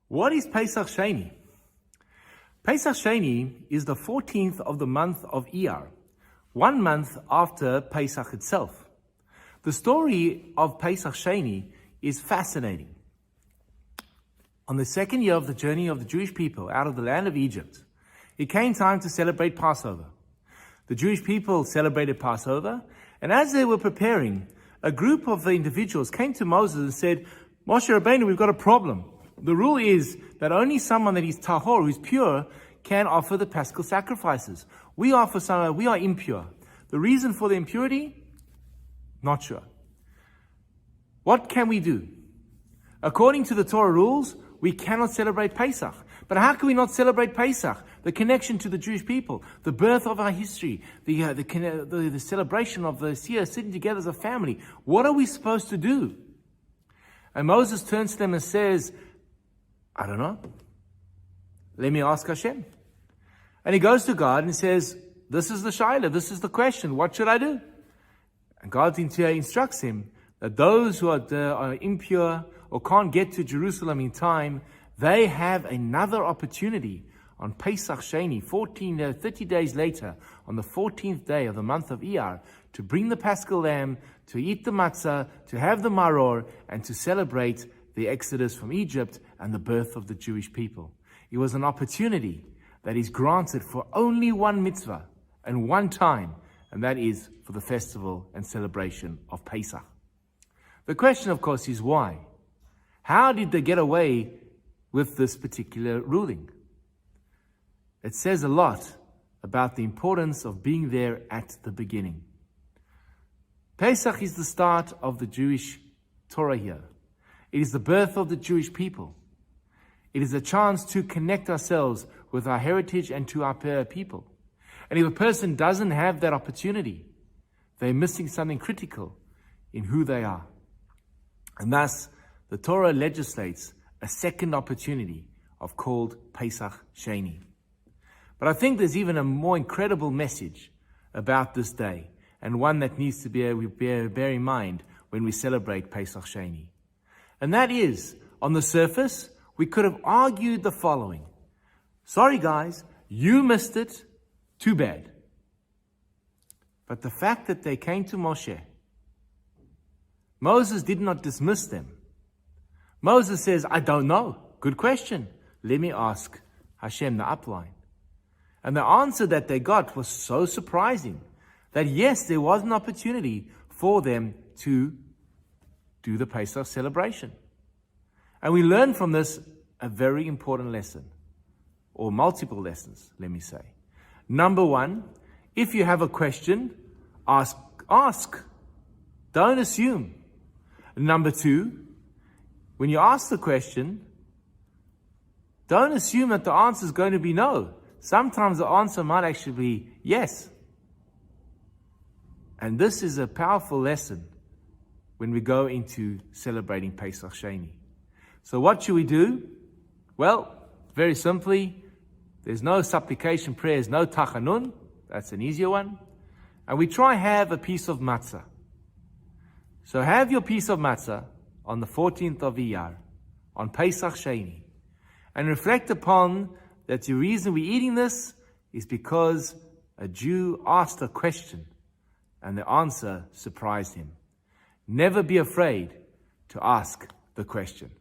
What is Pesach Sheni? Pesach Sheni is the 14th of the month of Iyar, 1 month after Pesach itself. The story of Pesach Sheni is fascinating. On the second year of the journey of the Jewish people out of the land of Egypt, it came time to celebrate Passover. The Jewish people celebrated Passover, and as they were preparing, a group of the individuals came to Moses and said, Moshe Rabbeinu, we've got a problem. The rule is that only someone that is tahor, who is pure, can offer the paschal sacrifices. We are impure. The reason for the impurity? Not sure. What can we do? According to the Torah rules, we cannot celebrate Pesach. But how can we not celebrate Pesach? The connection to the Jewish people, the birth of our history, the celebration of the seer sitting together as a family. What are we supposed to do? And Moses turns to them and says, I don't know. Let me ask Hashem. And he goes to God and says, this is the shaila, this is the question. What should I do? And God instructs him that those who are impure or can't get to Jerusalem in time, they have another opportunity on Pesach Sheni, 30 days later, on the 14th day of the month of Iyar, to bring the paschal lamb, to eat the matzah, to have the maror, and to celebrate the exodus from Egypt and the birth of the Jewish people. It was an opportunity that is granted for only one mitzvah and one time, and that is for the festival and celebration of Pesach. The question, of course, is why? How did they get away with this particular ruling? It says a lot about the importance of being there at the beginning. Pesach is the start of the Jewish Torah year. It is the birth of the Jewish people. It is a chance to connect ourselves with our heritage and to our people. And if a person doesn't have that opportunity, they're missing something critical in who they are. And thus, the Torah legislates a second opportunity called Pesach Sheni. But I think there's even a more incredible message about this day, and one that needs to bear in mind when we celebrate Pesach Sheni. And that is, on the surface, we could have argued the following. Sorry guys, you missed it, too bad. But the fact that they came to Moshe, Moses did not dismiss them. Moses says, I don't know. Good question. Let me ask Hashem, the upline. And the answer that they got was so surprising that yes, there was an opportunity for them to do the Pesach celebration. And we learn from this a very important lesson, or multiple lessons, let me say. Number one, if you have a question, ask. Don't assume. Number two, when you ask the question, don't assume that the answer is going to be no. Sometimes the answer might actually be yes. And this is a powerful lesson when we go into celebrating Pesach Sheni. So what should we do? Well, very simply, there's no supplication prayers, no tachanun. That's an easier one. And we try have a piece of matzah. So have your piece of matzah on the 14th of Iyar, on Pesach Sheni, and reflect upon that the reason we're eating this is because a Jew asked a question and the answer surprised him. Never be afraid to ask the question.